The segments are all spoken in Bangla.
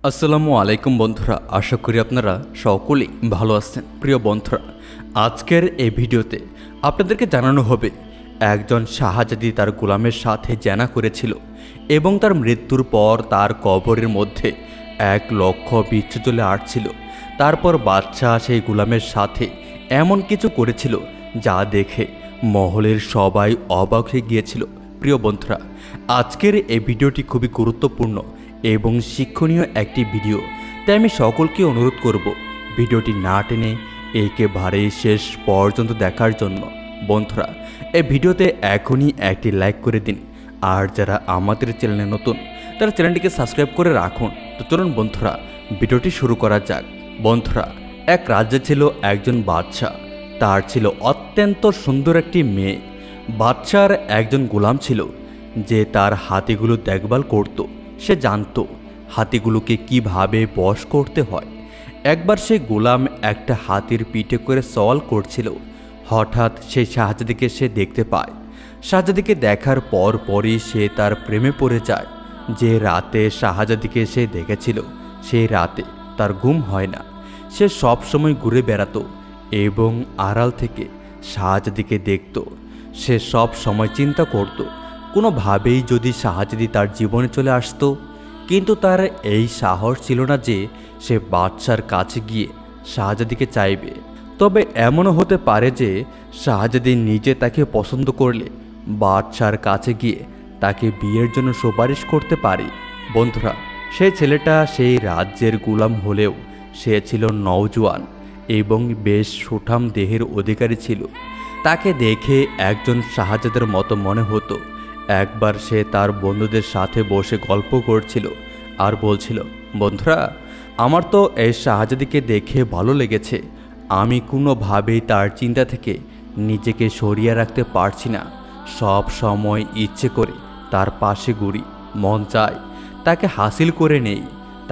আসসালামু আলাইকুম বন্ধুরা, আশা করি আপনারা সকলেই ভালো আছেন। প্রিয় বন্ধুরা, আজকের এই ভিডিওতে আপনাদেরকে জানানো হবে একজন শাহজাদি তার গোলামের সাথে জেনা করেছিল এবং তার মৃত্যুর পর তার কবরের মধ্যে 1,00,000 বিচ্ছু চলে আসছিল। তারপর বাদশাহ সেই গোলামের সাথে এমন কিছু করেছিল যা দেখে মহলের সবাই অবাক হয়ে গিয়েছিল। প্রিয় বন্ধুরা, আজকের এই ভিডিওটি খুবই গুরুত্বপূর্ণ এবং শিক্ষণীয় একটি ভিডিও, তাই আমি সকলকে অনুরোধ করব ভিডিওটি না টেনে একেবারে শেষ পর্যন্ত দেখার জন্য। বন্ধুরা, এই ভিডিওতে এখনই একটি লাইক করে দিন, আর যারা আমাদের চ্যানেলে নতুন তারা চ্যানেলটিকে সাবস্ক্রাইব করে রাখুন। তো চলুন বন্ধুরা, ভিডিওটি শুরু করা যাক। বন্ধুরা, এক রাজ্যে ছিল একজন বাদশাহ। তার ছিল অত্যন্ত সুন্দর একটি মেয়ে। বাদশার একজন গোলাম ছিল যে তার হাতিগুলো দেখভাল করত। সে জানত হাতিগুলোকে কিভাবে বশ করতে হয়। একবার সে গোলাম একটা হাতির পিঠে করে সওয়াল করছিল। হঠাৎ সেই শাহজাদিকে সে দেখতে পায়। শাহজাদিকে দেখার পরই সে তার প্রেমে পড়ে যায়। যে রাতে শাহজাদিকে সে দেখেছিল সেই রাতে তার ঘুম হয় না। সে সবসময় ঘুরে বেড়াতো এবং আড়াল থেকে শাহজাদিকে দেখত। সে সব সময় চিন্তা করত কোনোভাবেই যদি শাহজাদি তার জীবনে চলে আসতো, কিন্তু তার এই সাহস ছিল না যে সে বাদশার কাছে গিয়ে শাহজাদিকে চাইবে। তবে এমনও হতে পারে যে শাহজাদি নিজে তাকে পছন্দ করলে বাদশার কাছে গিয়ে তাকে বিয়ের জন্য সুপারিশ করতে পারে। বন্ধুরা, সেই ছেলেটা সেই রাজ্যের গোলাম হলেও সে ছিল নওজোয়ান এবং বেশ সুঠাম দেহের অধিকারী ছিল। তাকে দেখে একজন শাহজাদের মতো মনে হতো। একবার সে তার বন্ধুদের সাথে বসে গল্প করছিল আর বলছিল, বন্ধুরা, আমার তো এই শাহজাদিকে দেখে ভালো লেগেছে। আমি কোনোভাবেই তার চিন্তা থেকে নিজেকে সরিয়ে রাখতে পারছি না। সব সময় ইচ্ছে করে তার পাশে ঘুরি, মন চায় তাকে হাসিল করে নেই,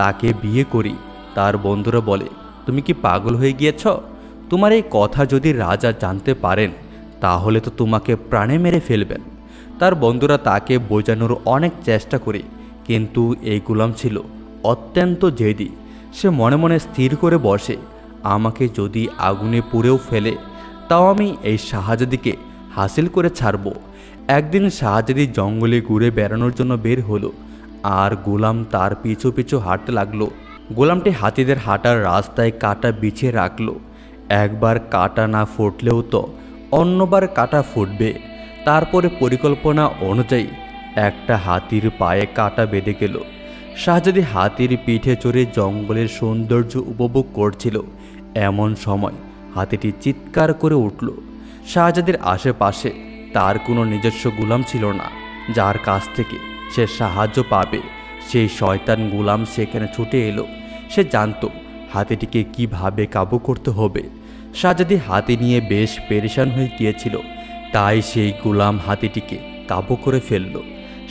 তাকে বিয়ে করি। তার বন্ধুরা বলে, তুমি কি পাগল হয়ে গিয়েছ? তোমার এই কথা যদি রাজা জানতে পারেন তাহলে তো তোমাকে প্রাণে মেরে ফেলবেন। তার বন্ধুরা তাকে বোঝানোর অনেক চেষ্টা করে, কিন্তু এই গোলাম ছিল অত্যন্ত জেদি। সে মনে মনে স্থির করে বসে, আমাকে যদি আগুনে পুড়েও ফেলে তাও আমি এই শাহজাদিকে হাসিল করে ছাড়ব। একদিন শাহজাদি জঙ্গলে ঘুরে বেড়ানোর জন্য বের হলো, আর গোলাম তার পিছু পিছু হাঁটতে লাগলো। গোলামটি হাতিদের হাঁটার রাস্তায় কাঁটা বিছিয়ে রাখলো। একবার কাঁটা না ফুটলেও তো অন্যবার কাঁটা ফুটবে। তারপরে পরিকল্পনা অনুযায়ী একটা হাতির পায়ে কাঁটা বেঁধে গেল। শাহজাদি হাতির পিঠে চড়ে জঙ্গলের সৌন্দর্য উপভোগ করছিল। এমন সময় হাতিটি চিৎকার করে উঠল। শাহজাদির আশেপাশে তার কোনো নিজস্ব গোলাম ছিল না যার কাছ থেকে সে সাহায্য পাবে। সেই শয়তান গোলাম সেখানে ছুটে এলো। সে জানত হাতিটিকে কিভাবে কাবু করতে হবে। শাহজাদি হাতি নিয়ে বেশ পেরেশান হয়ে গিয়েছিল, তাই সেই গোলাম হাতিটিকে কাবু করে ফেলল।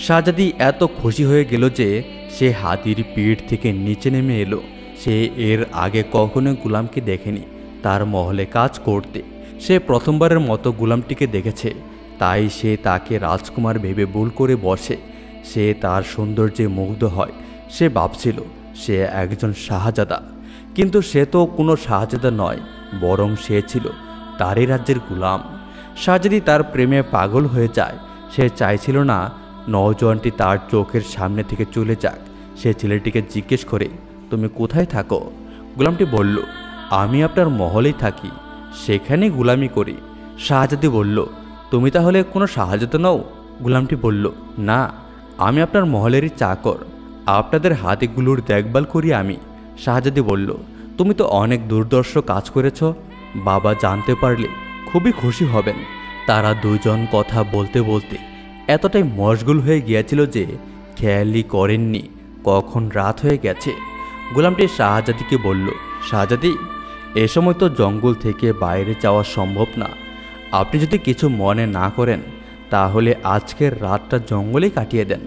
শাহজাদি এত খুশি হয়ে গেল যে সে হাতির পিঠ থেকে নিচে নেমে এলো। সে এর আগে কখনো গোলামকে দেখেনি তার মহলে কাজ করতে। সে প্রথমবারের মতো গোলামটিকে দেখেছে, তাই সে তাকে রাজকুমার ভেবে ভুল করে বসে। সে তার সৌন্দর্যে মুগ্ধ হয়। সে ভাবছিল সে একজন শাহজাদা, কিন্তু সে তো কোনো শাহজাদা নয়, বরং সে ছিল তারই রাজ্যের গোলাম। শাহজাদি তার প্রেমে পাগল হয়ে যায়। সে চাইছিল না নওজোয়ানটি তার চোখের সামনে থেকে চলে যাক। সে ছেলেটিকে জিজ্ঞেস করে, তুমি কোথায় থাকো? গোলামটি বলল, আমি আপনার মহলেই থাকি, সেখানেই গোলামি করি। শাহজাদি বলল, তুমি তাহলে কোনো শাহজাদা নও? গোলামটি বলল, না, আমি আপনার মহলেরই চাকর, আপনাদের হাতিগুলোর দেখভাল করি আমি। শাহজাদি বলল, তুমি তো অনেক দুর্দর্শ কাজ করেছ, বাবা জানতে পারলে খুবই খুশি হবেন। তারা দুজন কথা বলতে বলতে এতটাই মশগুল হয়ে গিয়েছিল যে খেয়ালই করেননি কখন রাত হয়ে গেছে। গোলামটি শাহজাদিকে বলল, শাহজাদি, এ সময় তো জঙ্গল থেকে বাইরে যাওয়া সম্ভব না। আপনি যদি কিছু মনে না করেন তাহলে আজকের রাতটা জঙ্গলেই কাটিয়ে দেন।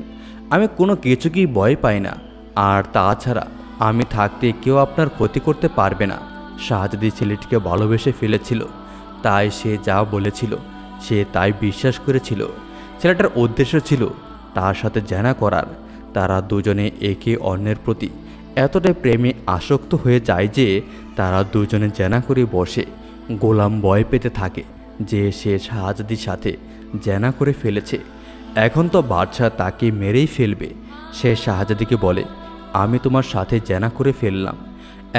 আমি কোনো কিছুকেই ভয় পাই না, আর তাছাড়া আমি থাকতে কেউ আপনার ক্ষতি করতে পারবে না। শাহজাদি ছেলেটিকে ভালোবেসে ফেলেছিল, তাই সে যা বলেছিল সে তাই বিশ্বাস করেছিল। ছেলেটার উদ্দেশ্য ছিল তার সাথে জেনা করার। তারা দুজনে একে অন্যের প্রতি এতটাই প্রেমে আসক্ত হয়ে যায় যে তারা দুজনে জেনা করে বসে। গোলাম ভয় পেতে থাকে যে সে শাহজাদির সাথে জেনা করে ফেলেছে, এখন তো বাদশাহ তাকে মেরেই ফেলবে। সে শাহজাদিকে বলে, আমি তোমার সাথে জেনা করে ফেললাম,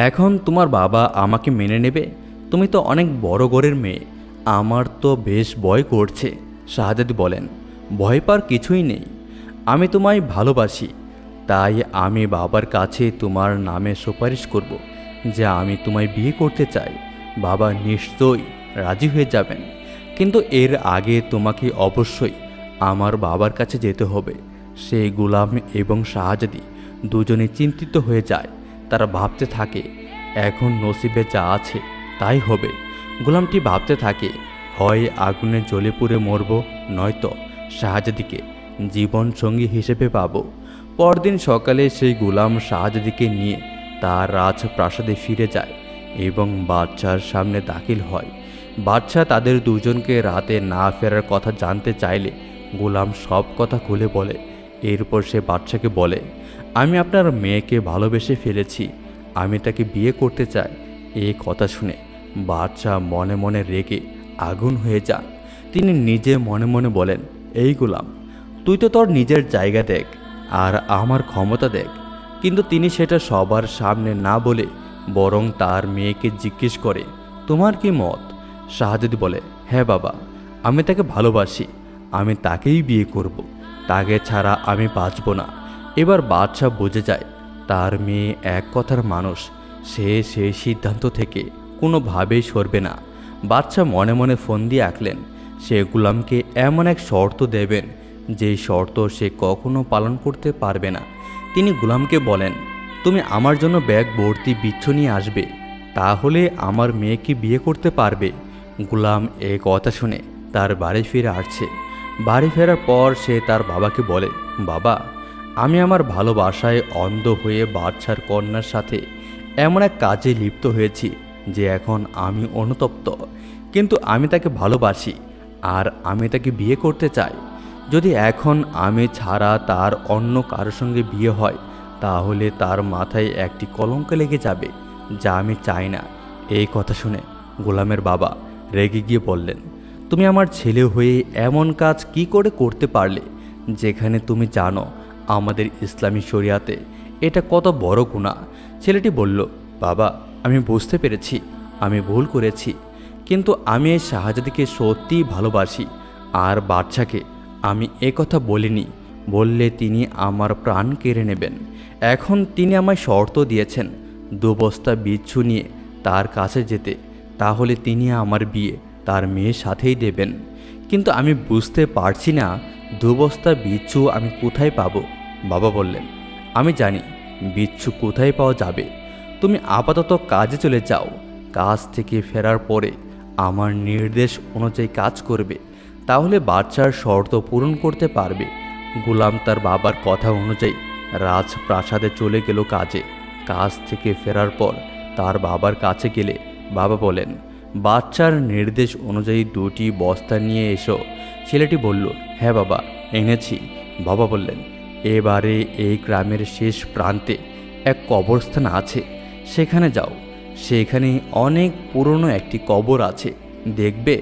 এখন তোমার বাবা আমাকে মেনে নেবে? তুমি তো অনেক বড় ঘরের মেয়ে, আমার তো বেশ ভয় করছে। শাহজাদি বলেন, ভয় পাওয়ার কিছুই নেই, আমি তোমায় ভালোবাসি, তাই আমি বাবার কাছে তোমার নামে সুপারিশ করব যে আমি তোমায় বিয়ে করতে চাই। বাবা নিশ্চয়ই রাজি হয়ে যাবেন, কিন্তু এর আগে তোমাকে অবশ্যই আমার বাবার কাছে যেতে হবে। সেই গোলাম এবং শাহজাদি দুজনে চিন্তিত হয়ে যায়। তারা ভাবতে থাকে এখন নসিবে যা আছে তাই হবে। গোলামটি ভাবতে থাকে, হয় আগুনে জ্বলে পুড়ে মরব, নয়তো শাহজাদিকে জীবন সঙ্গী হিসেবে পাব। পরদিন সকালে সেই গোলাম শাহজাদিকে নিয়ে তার রাজপ্রাসাদে ফিরে যায় এবং বাদশার সামনে দাখিল হয়। বাদশাহ তাদের দুজনকে রাতে না ফেরার কথা জানতে চাইলে গোলাম সব কথা খুলে বলে। এরপর সে বাদশাকে বলে, আমি আপনার মেয়েকে ভালোবেসে ফেলেছি, আমি তাকে বিয়ে করতে চাই। এই কথা শুনে বাদশাহ মনে মনে রেগে আগুন হয়ে যান। তিনি নিজে মনে মনে বলেন, এই গোলাম, তুই তো তোর নিজের জায়গা দেখ আর আমার ক্ষমতা দেখ। কিন্তু তিনি সেটা সবার সামনে না বলে বরং তার মেয়েকে জিজ্ঞেস করে, তোমার কি মত? শাহজাদি বলে, হ্যাঁ বাবা, আমি তাকে ভালোবাসি, আমি তাকেই বিয়ে করব, তাকে ছাড়া আমি বাঁচব না। এবার বাদশাহ বুঝে যায় তার মেয়ে এক কথার মানুষ, সে সেই সিদ্ধান্ত থেকে কোনোভাবেই সরবে না। বাদশাহ মনে মনে ফোন দিয়ে আঁকলেন সে গোলামকে এমন এক শর্ত দেবেন যেই শর্ত সে কখনো পালন করতে পারবে না। তিনি গোলামকে বলেন, তুমি আমার জন্য ব্যাগ ভর্তি বিচ্ছু নিয়ে আসবে, তাহলে আমার মেয়েকে বিয়ে করতে পারবে। গোলাম এই কথা শুনে তার বাড়ি ফিরে আসছে। বাড়ি ফেরার পর সে তার বাবাকে বলে, বাবা, আমি আমার ভালোবাসায় অন্ধ হয়ে বাদশার কন্যার সাথে এমন এক কাজে লিপ্ত হয়েছি যে এখন আমি অনুতপ্ত, কিন্তু আমি তাকে ভালোবাসি আর আমি তাকে বিয়ে করতে চাই। যদি এখন আমি ছাড়া তার অন্য কারোর সঙ্গে বিয়ে হয় তাহলে তার মাথায় একটি কলঙ্ক লেগে যাবে, যা আমি চাই না। এই কথা শুনে গোলামের বাবা রেগে গিয়ে বললেন, তুমি আমার ছেলে হয়ে এমন কাজ কি করে করতে পারলে, যেখানে তুমি জানো আমাদের ইসলামী শরিয়াতে এটা কত বড় গুনাহ। ছেলেটি বলল, বাবা, আমি বুঝতে পেরেছি আমি ভুল করেছি, কিন্তু আমি এই শাহজাদিকে সত্যিই ভালোবাসি আর বাদশাকে আমি কথা বলিনি, বললে তিনি আমার প্রাণ কেড়ে নেবেন। এখন তিনি আমায় শর্ত দিয়েছেন 2 বস্তা বিচ্ছু নিয়ে তার কাছে যেতে, তাহলে তিনি আমার বিয়ে তার মেয়ের সাথেই দেবেন। কিন্তু আমি বুঝতে পারছি না 2 বস্তা বিচ্ছু আমি কোথায় পাবো। বাবা বললেন, আমি জানি বিচ্ছু কোথায় পাওয়া যাবে, তুমি আপাতত কাজে চলে যাও, কাজ থেকে ফেরার পরে আমার নির্দেশ অনুযায়ী কাজ করবে, তাহলে বাদশার শর্ত পূরণ করতে পারবে। গোলাম তার বাবার কথা অনুযায়ী রাজপ্রাসাদে চলে গেল কাজে। কাজ থেকে ফেরার পর তার বাবার কাছে গেলে বাবা বলেন, বাদশার নির্দেশ অনুযায়ী 2টি বস্তা নিয়ে এসো। ছেলেটি বলল, হ্যাঁ বাবা, এনেছি। বাবা বললেন, এবারে এই গ্রামের শেষ প্রান্তে এক কবরস্থান আছে, সেখানে যাও। সেখানে অনেক পুরনো একটি কবর আছে, দেখবে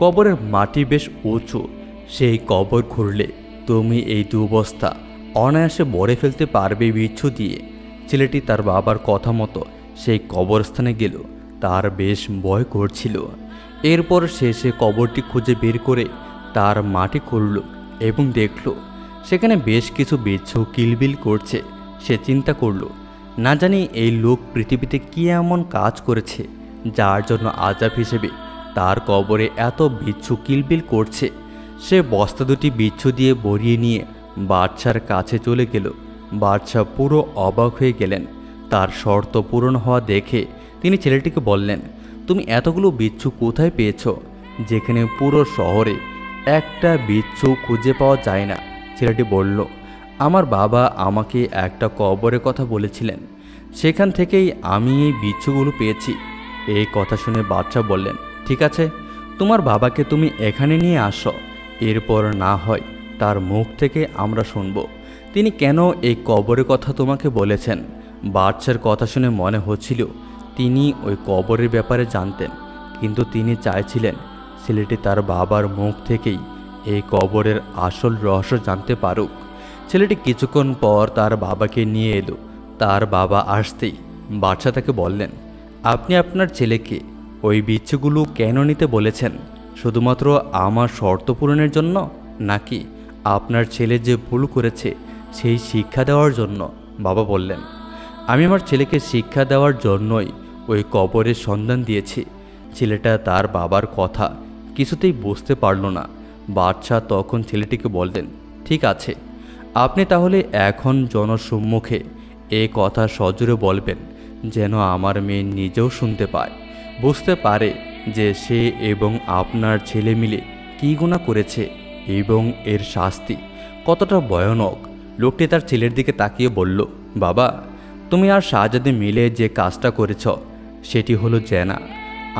কবরের মাটি বেশ উঁচু। সেই কবর খুঁড়লে তুমি এই 2 বস্তা অনায়াসে ভরে ফেলতে পারবে বিচ্ছু দিয়ে। ছেলেটি তার বাবার কথা মতো সেই কবরস্থানে গেল। তার বেশ ভয় করছিল। এরপর সে কবরটি খুঁজে বের করে তার মাটি খুঁড়ল এবং দেখল সেখানে বেশ কিছু বিচ্ছু কিলবিল করছে। সে চিন্তা করল, না জানি এই লোক পৃথিবীতে কী এমন কাজ করেছে যার জন্য আযাব হিসেবে তার কবরে এত বিচ্ছু কিলবিল করছে। সে বস্তা 2টি বিচ্ছু দিয়ে ভরিয়ে নিয়ে বাদশার কাছে চলে গেল। বাদশাহ পুরো অবাক হয়ে গেলেন। তার শর্ত পূরণ হওয়া দেখে তিনি ছেলেটিকে বললেন, তুমি এতগুলো বিচ্ছু কোথায় পেয়েছ, যেখানে পুরো শহরে একটা বিচ্ছু খুঁজে পাওয়া যায় না? ছেলেটি বলল, আমার বাবা আমাকে একটা কবরের কথা বলেছিলেন, সেখান থেকেই আমি এই বিচ্ছুগুলো পেয়েছি। এই কথা শুনে বাদশাহ বললেন, ঠিক আছে, তোমার বাবাকে তুমি এখানে নিয়ে আসো, এরপর না হয় তার মুখ থেকে আমরা শুনব তিনি কেন এই কবরের কথা তোমাকে বলেছেন। বাদশার কথা শুনে মনে হচ্ছিল তিনি ওই কবরের ব্যাপারে জানতেন, কিন্তু তিনি চাইছিলেন ছেলেটি তার বাবার মুখ থেকেই এই কবরের আসল রহস্য জানতে পারুক। ছেলেটি কিছুক্ষণ পর তার বাবাকে নিয়ে এলো। তার বাবা আসতেই বাদশা তাকে বললেন, আপনি আপনার ছেলেকে ওই বিচ্ছুগুলো কেন নিতে বলেছেন? শুধুমাত্র আমার শর্ত পূরণের জন্য, নাকি আপনার ছেলে যে ভুল করেছে সেই শিক্ষা দেওয়ার জন্য? বাবা বললেন, আমি আমার ছেলেকে শিক্ষা দেওয়ার জন্যই ওই কবরের সন্ধান দিয়েছি। ছেলেটা তার বাবার কথা কিছুতেই বুঝতে পারল না। বাদশা তখন ছেলেটিকে বললেন, ঠিক আছে, আপনি তাহলে এখন জনসম্মুখে এ কথা সজোরে বলবেন, যেন আমার মেয়ে নিজেও শুনতে পায়, বুঝতে পারে যে সে এবং আপনার ছেলে মিলে কী গুনাহ করেছে এবং এর শাস্তি কতটা ভয়ানক। লোকটি তার ছেলের দিকে তাকিয়ে বলল, বাবা, তুমি আর শাহজাদি মিলে যে কাজটা করেছ সেটি হলো জেনা।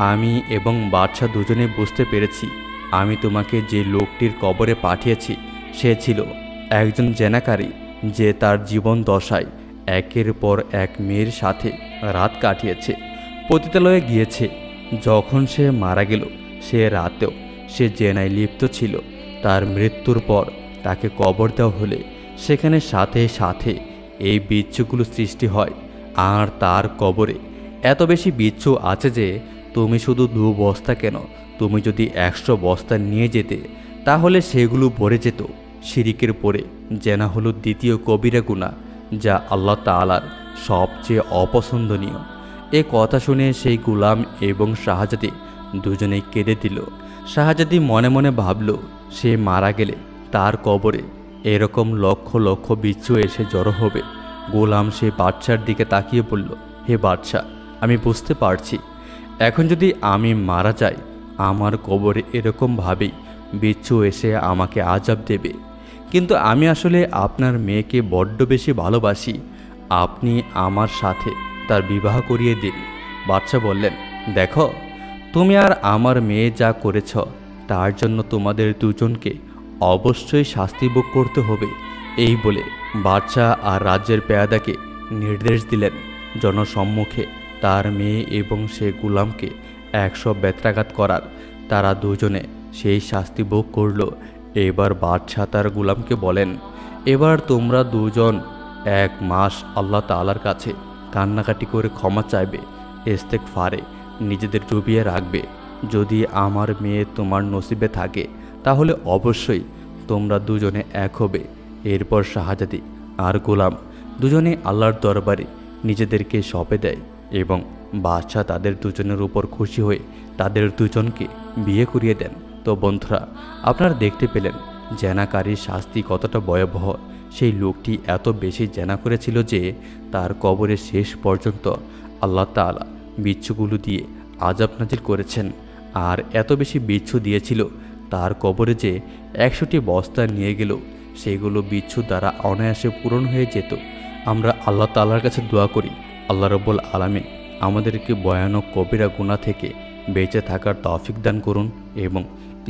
আমি এবং বাদশা দুজনে বুঝতে পেরেছি আমি তোমাকে যে লোকটির কবরে পাঠিয়েছি সে ছিল একজন জেনাকারী, যে তার জীবন দশায় একের পর এক মেয়ের সাথে রাত কাটিয়েছে, পতিতালয়ে গিয়েছে। যখন সে মারা গেল সে রাতেও সে জেনায় লিপ্ত ছিল। তার মৃত্যুর পর তাকে কবর দেওয়া হলে সেখানে সাথে সাথে এই বিচ্ছুগুলো সৃষ্টি হয়। আর তার কবরে এত বেশি বিচ্ছু আছে যে তুমি শুধু 2 বস্তা কেন, তুমি যদি 100 বস্তা নিয়ে যেতে তাহলে সেগুলো ভরে যেত। শিরিকের পরে জেনা হলো দ্বিতীয় কবিরা গুনাহ, যা আল্লাহ তাআলার সবচেয়ে অপছন্দনীয়। এ কথা শুনে সেই গোলাম এবং শাহজাদি দুজনেই কেঁদে দিল। শাহজাদি মনে মনে ভাবল, সে মারা গেলে তার কবরে এরকম লক্ষ লক্ষ বিচ্ছু এসে জড়ো হবে। গোলাম সে বাদশার দিকে তাকিয়ে বলল, হে বাদশা, আমি বুঝতে পারছি এখন যদি আমি মারা যাই আমার কবরে এরকমভাবেই বিচ্ছু এসে আমাকে আযাব দেবে, কিন্তু আমি আসলে আপনার মেয়েকে বড্ড বেশি ভালোবাসি। আপনি আমার সাথে তার বিবাহ করিয়ে দিন। বাদশা বললেন, দেখো, তুমি আর আমার মেয়ে যা করেছ তার জন্য তোমাদের দুজনকে অবশ্যই শাস্তি ভোগ করতে হবে। এই বলে বাদশা আর রাজ্যের পেয়াদাকে নির্দেশ দিলেন জনসম্মুখে তার মেয়ে এবং সে গোলামকে 100 বেত্রাঘাত করার। তারা দুজনে সেই শাস্তি ভোগ করল। এবার বাদশা তার গোলামকে বলেন, এবার তোমরা দুজন 1 মাস আল্লাহ তাআলার কাছে কান্নাকাটি করে ক্ষমা চাইবে, ইস্তেগফারে নিজেদের ডুবিয়ে রাখবে। যদি আমার মেয়ে তোমার নসিবে থাকে তাহলে অবশ্যই তোমরা দুজনে এক হবে। এরপর শাহজাদি আর গোলাম দুজনে আল্লাহর দরবারে নিজেদেরকে সঁপে দেয় এবং বাদশা তাদের দুজনের উপর খুশি হয়ে তাদের দুজনকে বিয়ে করিয়ে দেন। তো বন্ধুরা, আপনারা দেখতে পেলেন জেনাকারীর শাস্তি কতটা ভয়াবহ। সেই লোকটি এত বেশি জেনা করেছিল যে তার কবরে শেষ পর্যন্ত আল্লাহ তাআলা বিচ্ছুগুলো দিয়ে আযাব নাজিল করেছেন। আর এত বেশি বিচ্ছু দিয়েছিল তার কবরে যে 100টি বস্তা নিয়ে গেল সেগুলো বিচ্ছু দ্বারা অনায়াসে পূরণ হয়ে যেত। আমরা আল্লাহ তাআলার কাছে দোয়া করি, আল্লাহ রাব্বুল আলামিন আমাদেরকে ভয়ানক কবিরা গুনাহ থেকে বেঁচে থাকার তৌফিক দান করুন এবং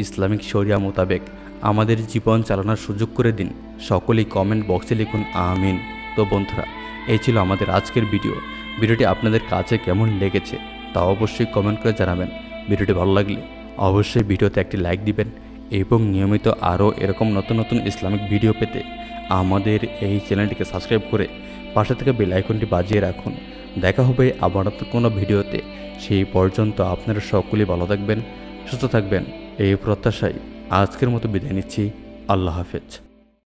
ইসলামিক শরিয়া মোতাবেক আমাদের জীবন চালানোর সুযোগ করে দিন। সকলেই কমেন্ট বক্সে লিখুন আমিন। তো বন্ধুরা, এই ছিল আমাদের আজকের ভিডিওটি আপনাদের কাছে কেমন লেগেছে তা অবশ্যই কমেন্ট করে জানাবেন। ভিডিওটি ভালো লাগলে অবশ্যই ভিডিওতে একটি লাইক দিবেন এবং নিয়মিত আরও এরকম নতুন নতুন ইসলামিক ভিডিও পেতে আমাদের এই চ্যানেলটিকে সাবস্ক্রাইব করে পাশে থেকে বেল আইকনটি বাজিয়ে রাখুন। দেখা হবে আবার কোনো ভিডিওতে। সেই পর্যন্ত আপনারা সকলেই ভালো থাকবেন, সুস্থ থাকবেন, এই প্রত্যাশায় আজকের মতো বিদায় নিচ্ছি। আল্লাহ হাফেজ।